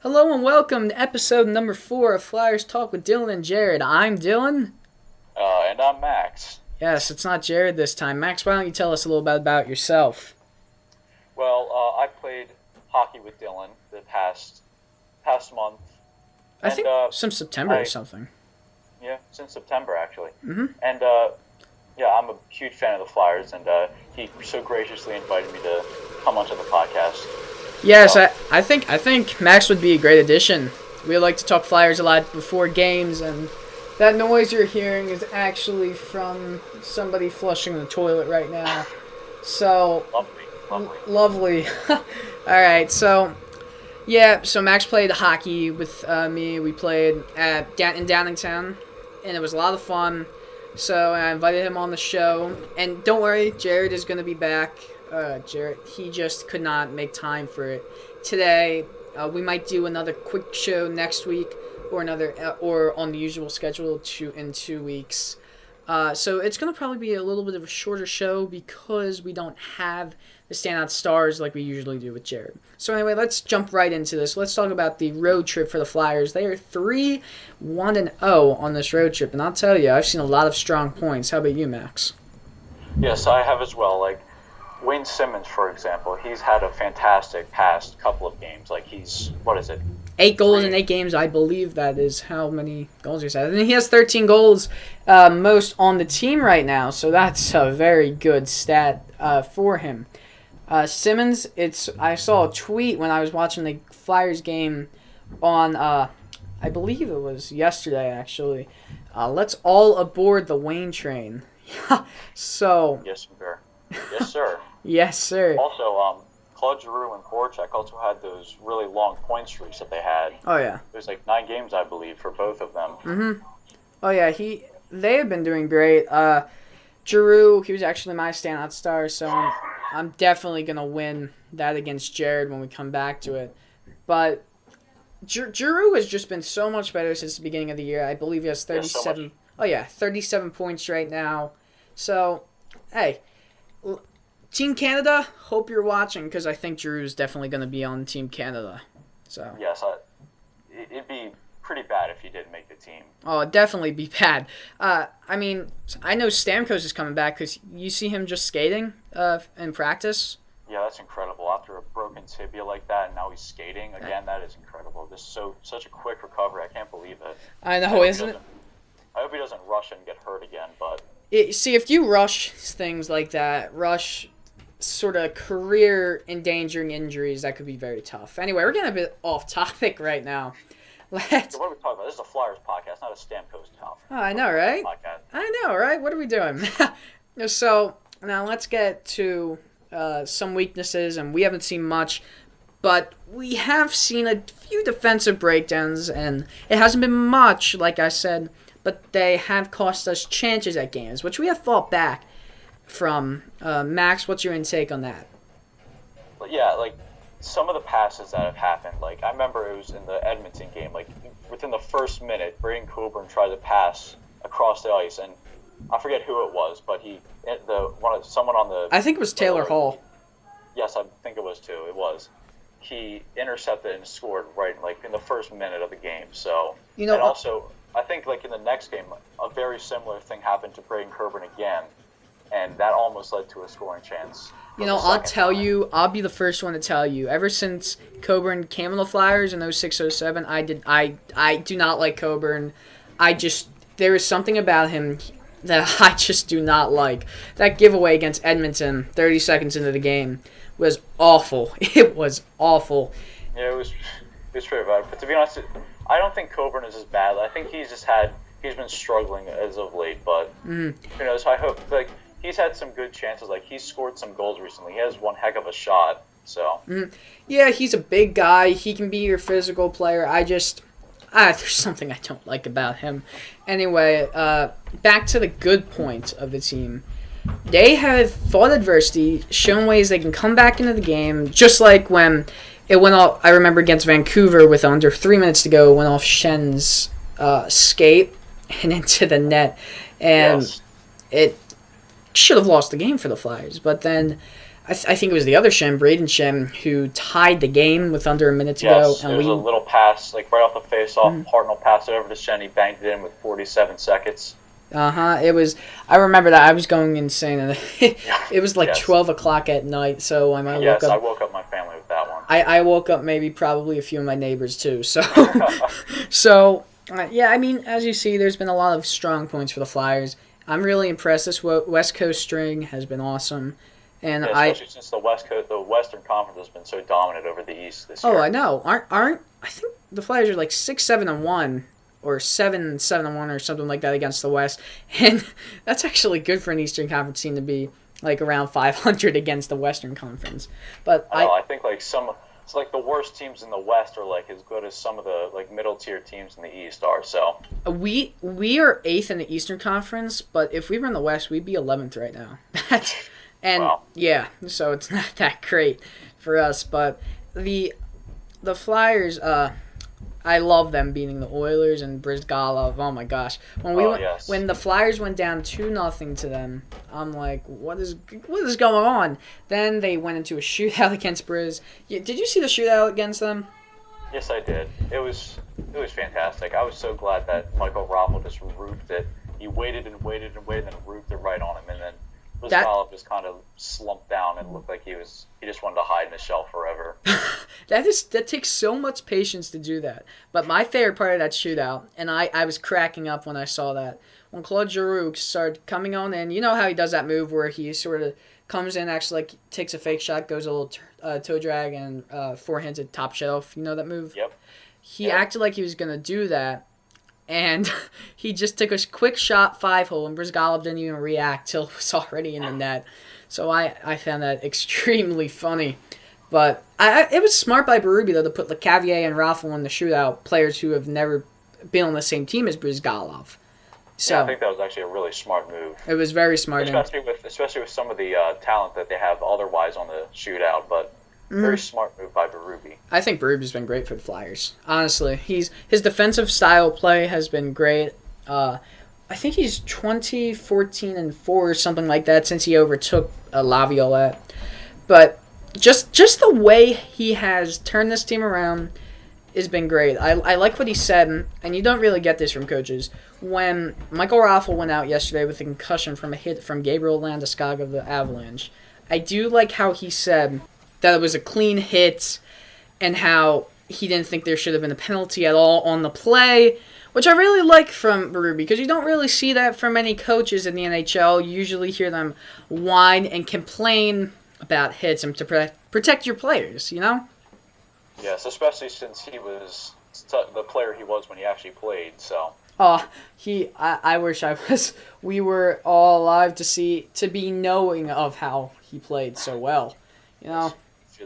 Hello and welcome to episode number 4 of Flyers Talk with Dylan and Jared. I'm Dylan. And I'm Max. Yes, it's not Jared this time. Max, why don't you tell us a little bit about yourself? Well, I played hockey with Dylan the past month. I think since September or something. Yeah, since September actually. Mm-hmm. And yeah, I'm a huge fan of the Flyers, and he so graciously invited me to come onto the podcast. Yes, I think Max would be a great addition. We like to talk Flyers a lot before games, and that noise you're hearing is actually from somebody flushing the toilet right now. So lovely. All right, so Max played hockey with me. We played in Downingtown, and it was a lot of fun. So I invited him on the show, and don't worry, Jared is going to be back. Jared, he just could not make time for it today. We might do another quick show next week, or on the usual schedule in 2 weeks. So it's gonna probably be a little bit of a shorter show because we don't have the standout stars like we usually do with Jared. So anyway, let's jump right into this. Let's talk about the road trip for the Flyers. They are 3-1-0 on this road trip, and I'll tell you, I've seen a lot of strong points. How about you, Max? Yes, I have as well. Like Wayne Simmons, for example, he's had a fantastic past couple of games. Like he's 8 goals in 8 games. I believe that is how many goals he's had. And he has 13 goals, most on the team right now. So that's a very good stat for him. Simmons, I saw a tweet when I was watching the Flyers game on, I believe it was yesterday actually. Let's all aboard the Wayne train. So. Yes, sir. Yes, sir. Yes, sir. Also, Claude Giroux and Voracek also had those really long point streaks that they had. Oh yeah. It was like 9 games, I believe, for both of them. Mm-hmm. Oh yeah, they have been doing great. Giroux, he was actually my standout star, so I'm definitely gonna win that against Jared when we come back to it. But Giroux has just been so much better since the beginning of the year. I believe he has 37. Yeah, 37 points right now. So, hey. Team Canada, hope you're watching because I think Giroux is definitely going to be on Team Canada. So yes, it'd be pretty bad if he didn't make the team. Oh, it'd definitely be bad. I mean, I know Stamkos is coming back because you see him just skating in practice. Yeah, that's incredible. After a broken tibia like that, and now he's skating again. That is incredible. Such a quick recovery. I can't believe it. I know, isn't it? I hope he doesn't rush and get hurt again. But see, if you rush things like that, sort of career-endangering injuries, that could be very tough. Anyway, we're getting a bit off topic right now. What are we talking about? This is a Flyers podcast, not a Stamkos talk. Oh, I know, right? I know, right? What are we doing? So, now let's get to some weaknesses, and we haven't seen much, but we have seen a few defensive breakdowns, and it hasn't been much, like I said, but they have cost us chances at games, which we have fought back from. Max, what's your intake on that? Yeah, like some of the passes that have happened, like I remember it was in the Edmonton game, like within the first minute, Braden Coburn tried to pass across the ice, and I forget who it was, but someone on the. I think it was Taylor Hall. Yes, I think it was too. It was. He intercepted and scored right in the first minute of the game. So and also I think like in the next game, a very similar thing happened to Braden Coburn again. And that almost led to a scoring chance. I'll be the first one to tell you. Ever since Coburn came on the Flyers in 06-07, I do not like Coburn. There is something about him that I just do not like. That giveaway against Edmonton, 30 seconds into the game, was awful. It was awful. Yeah, it was pretty bad. But to be honest, I don't think Coburn is as bad. I think he's been struggling as of late. But who knows? I hope he's had some good chances. Like, he's scored some goals recently. He has one heck of a shot. So. Yeah, he's a big guy. He can be your physical player. There's something I don't like about him. Anyway, back to the good point of the team. They have fought adversity, shown ways they can come back into the game, just like when it went off. I remember against Vancouver with under 3 minutes to go, went off Schen's skate and into the net. And it should have lost the game for the Flyers. But then I think it was the other Shem, Braden Shem, who tied the game with under a minute to go. And there was a little pass, like right off the face-off. Hartnell passed it over to Shen. He banked it in with 47 seconds. It was. I remember that. I was going insane, and it was like 12 o'clock at night. So I woke up. I woke up my family with that one. I woke up probably a few of my neighbors too. So, yeah. I mean, as you see, there's been a lot of strong points for the Flyers. I'm really impressed. This West Coast string has been awesome, and especially since the Western Conference has been so dominant over the East this year. Oh, I know. Aren't I think the Flyers are like 6-7-1. Or 7-1 or something like that against the West, and that's actually good for an Eastern Conference team to be like around 500 against the Western Conference. But I think like it's like the worst teams in the West are like as good as some of the like middle tier teams in the East are. So we are 8th in the Eastern Conference, but if we were in the West, we'd be 11th right now. Yeah, so it's not that great for us. But the Flyers. I love them beating the Oilers and Brizgalov. Oh my gosh! When the Flyers went down 2-0 to them, I'm like, what is going on? Then they went into a shootout against Briz. Did you see the shootout against them? Yes, I did. It was fantastic. I was so glad that Michael Raffl just roofed it. He waited and waited and waited, and roofed it right on him, and then Brizgalov just kind of slumped down and looked like he just wanted to hide in his shell forever. That takes so much patience to do that. But my favorite part of that shootout, and I was cracking up when I saw that, when Claude Giroux started coming on in, you know how he does that move where he sort of comes in, actually like takes a fake shot, goes a little toe drag, and forehands it top shelf. You know that move? Yep. He acted like he was going to do that, and he just took a quick shot 5-hole, and Brizgalov didn't even react till it was already in the net. So I found that extremely funny. But it was smart by Berube, though, to put Lecavalier and Raffl in the shootout, players who have never been on the same team as Brizgalov. So yeah, I think that was actually a really smart move. It was very smart. Especially with some of the talent that they have otherwise on the shootout, but very smart move by Berube. I think Berube's been great for the Flyers. Honestly, his defensive style play has been great. I think he's 14-4 or something like that since he overtook Laviolette. But just the way he has turned this team around has been great. I like what he said, and you don't really get this from coaches. When Michael Raffl went out yesterday with a concussion from a hit from Gabriel Landeskog of the Avalanche, I do like how he said that it was a clean hit and how he didn't think there should have been a penalty at all on the play, which I really like from Berube because you don't really see that from many coaches in the NHL. You usually hear them whine and complain about hits and to protect your players, you know? Yes, especially since he was the player he was when he actually played, so. I wish we were all alive to be knowing of how he played so well, you know?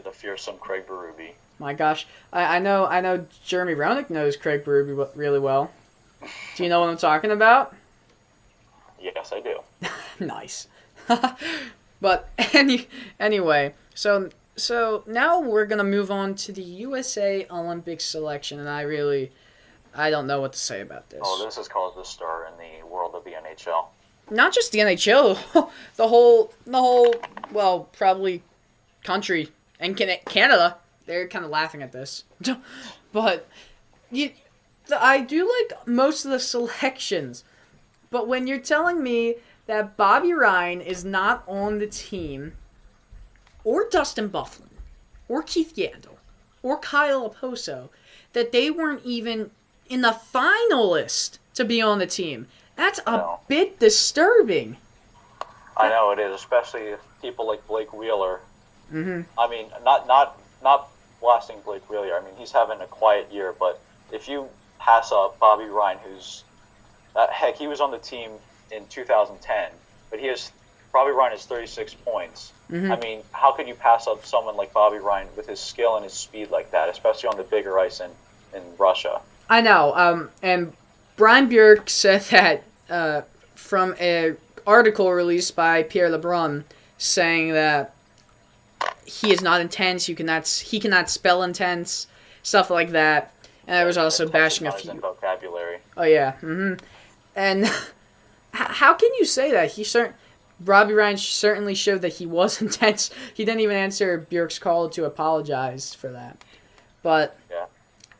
The fearsome Craig Berube. My gosh, I know Jeremy Roenick knows Craig Berube really well. Do you know what I'm talking about? Yes, I do. Nice. But anyway, so now we're gonna move on to the USA Olympic selection, and I don't know what to say about this. Oh, this has caused a stir in the world of the NHL. Not just the NHL, the whole well, probably country and Canada. They're kind of laughing at this, but I do like most of the selections. But when you're telling me that Bobby Ryan is not on the team, or Dustin Byfuglien, or Keith Yandel, or Kyle Okposo, that they weren't even in the finalist to be on the team, that's a bit disturbing. I know it is, especially people like Blake Wheeler. Mm-hmm. I mean, not blasting Blake Wheeler. I mean, he's having a quiet year, but if you pass up Bobby Ryan, who's heck, he was on the team in 2010, but Bobby Ryan has 36 points. Mm-hmm. I mean, how could you pass up someone like Bobby Ryan with his skill and his speed like that, especially on the bigger ice in Russia? I know. And Brian Bjork said that from an article released by Pierre LeBrun saying that he is not intense. He cannot spell intense, stuff like that. And I was also bashing a few vocabulary. Oh yeah. Mm-hmm. And how can you say that? Robbie Ryan certainly showed that he was intense. He didn't even answer Bjork's call to apologize for that. But yeah.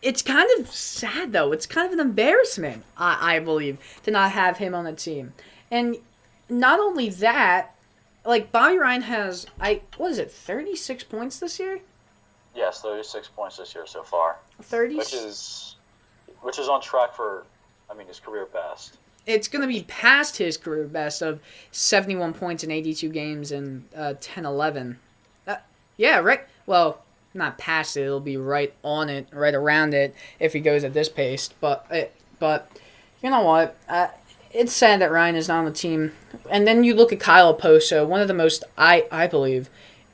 It's kind of sad, though. It's kind of an embarrassment, I believe, to not have him on the team. And not only that, like, Bobby Ryan has, 36 points this year? Yes, 36 points this year so far. 30? Which is on track for, his career best. It's going to be past his career best of 71 points in 82 games and 10-11. Yeah, right. Well, not past it. It'll be right on it, right around it if he goes at this pace. But you know what? It's sad that Ryan is not on the team. And then you look at Kyle Oposo, one of the most, I believe,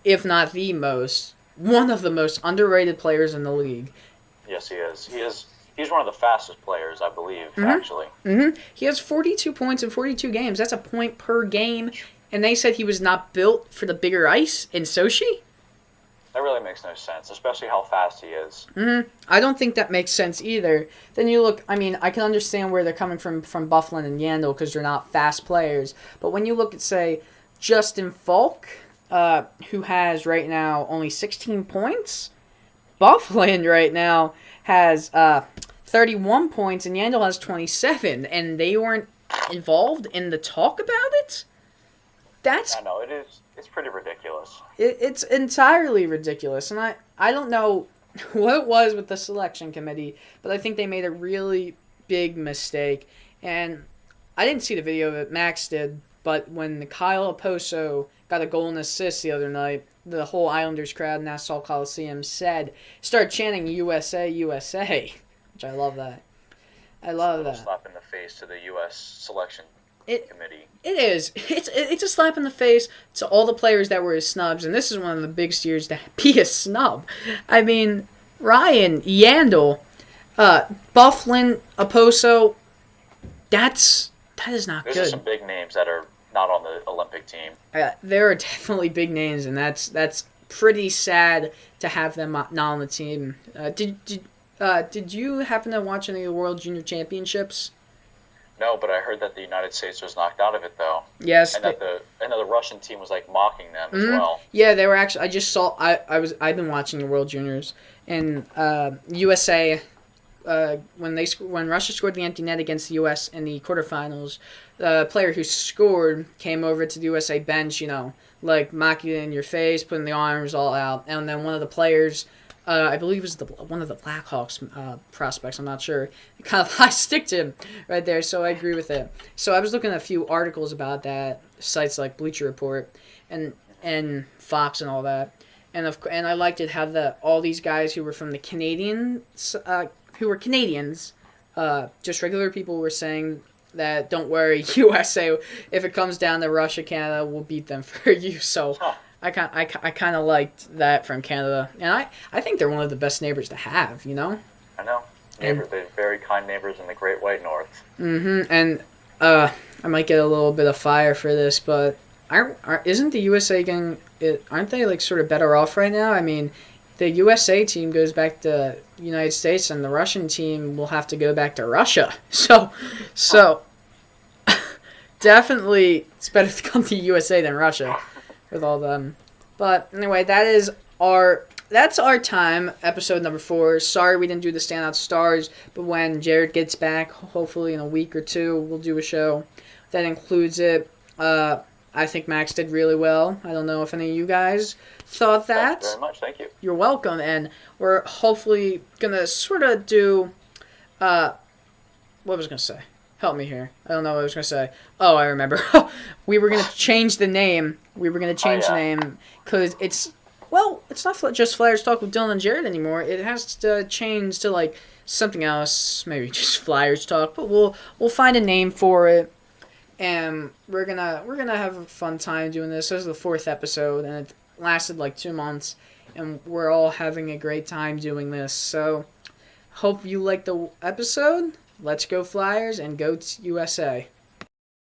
if not the most, one of the most underrated players in the league. Yes, he is. He's one of the fastest players, I believe, actually. Mm-hmm. He has 42 points in 42 games. That's a point per game. And they said he was not built for the bigger ice in Sochi? That really makes no sense, especially how fast he is. Mm-hmm. I don't think that makes sense either. Then you look, I can understand where they're coming from Byfuglien and Yandle because they're not fast players. But when you look at, say, Justin Falk, who has right now only 16 points, Byfuglien right now has 31 points and Yandle has 27, and they weren't involved in the talk about it? I know, it is. It's pretty ridiculous. It's entirely ridiculous, and I don't know what it was with the selection committee, but I think they made a really big mistake. And I didn't see the video of it, Max did, but when Kyle Oposo got a goal and assist the other night, the whole Islanders crowd in Nassau Coliseum started chanting USA, USA, which I love that. I love that. Slap in the face to the U.S. selection committee. It is. It's a slap in the face to all the players that were his snubs, and this is one of the biggest years to be a snub. Ryan, Yandle, Byfuglien, Oposo, that is not good. There's some big names that are not on the Olympic team. There are definitely big names, and that's pretty sad to have them not on the team. Did you happen to watch any of the World Junior Championships? No, but I heard that the United States was knocked out of it, though. Yes. And that the Russian team was, like, mocking them as well. Yeah, they were actually... I just saw... I've been watching the World Juniors. And USA... when Russia scored the empty net against the U.S. in the quarterfinals, the player who scored came over to the USA bench, like, mocking it in your face, putting the arms all out. And then one of the players... I believe it was one of the Blackhawks prospects. I'm not sure. It kind of high-sticked him right there, so I agree with it. So I was looking at a few articles about that, sites like Bleacher Report and Fox and all that, and I liked it how all these guys who were from the Canadians, just regular people, were saying that don't worry, USA, if it comes down to Russia, Canada will beat them for you. So. Huh. I kind of liked that from Canada, and I think they're one of the best neighbors to have, I know. They're very kind neighbors in the Great White North. Mm-hmm, and I might get a little bit of fire for this, but isn't the USA getting it? Aren't they like sort of better off right now? The USA team goes back to the United States, and the Russian team will have to go back to Russia. So definitely it's better to come to USA than Russia. With all them. But anyway, that's our time, episode number 4. Sorry we didn't do the standout stars, but when Jared gets back, hopefully in a week or two, we'll do a show that includes it. I think Max did really well. I don't know if any of you guys thought that. Thank you very much. Thank you. You're welcome. And we're hopefully going to sort of do... what was I going to say? Help me here. I don't know what I was going to say. Oh, I remember. We were going to change the name. The name because it's not just Flyers Talk with Dylan and Jared anymore. It has to change to like something else, maybe just Flyers Talk. But we'll find a name for it, and we're gonna have a fun time doing this. This is the 4th episode, and it lasted like 2 months, and we're all having a great time doing this. So, hope you liked the episode. Let's go Flyers and go to USA.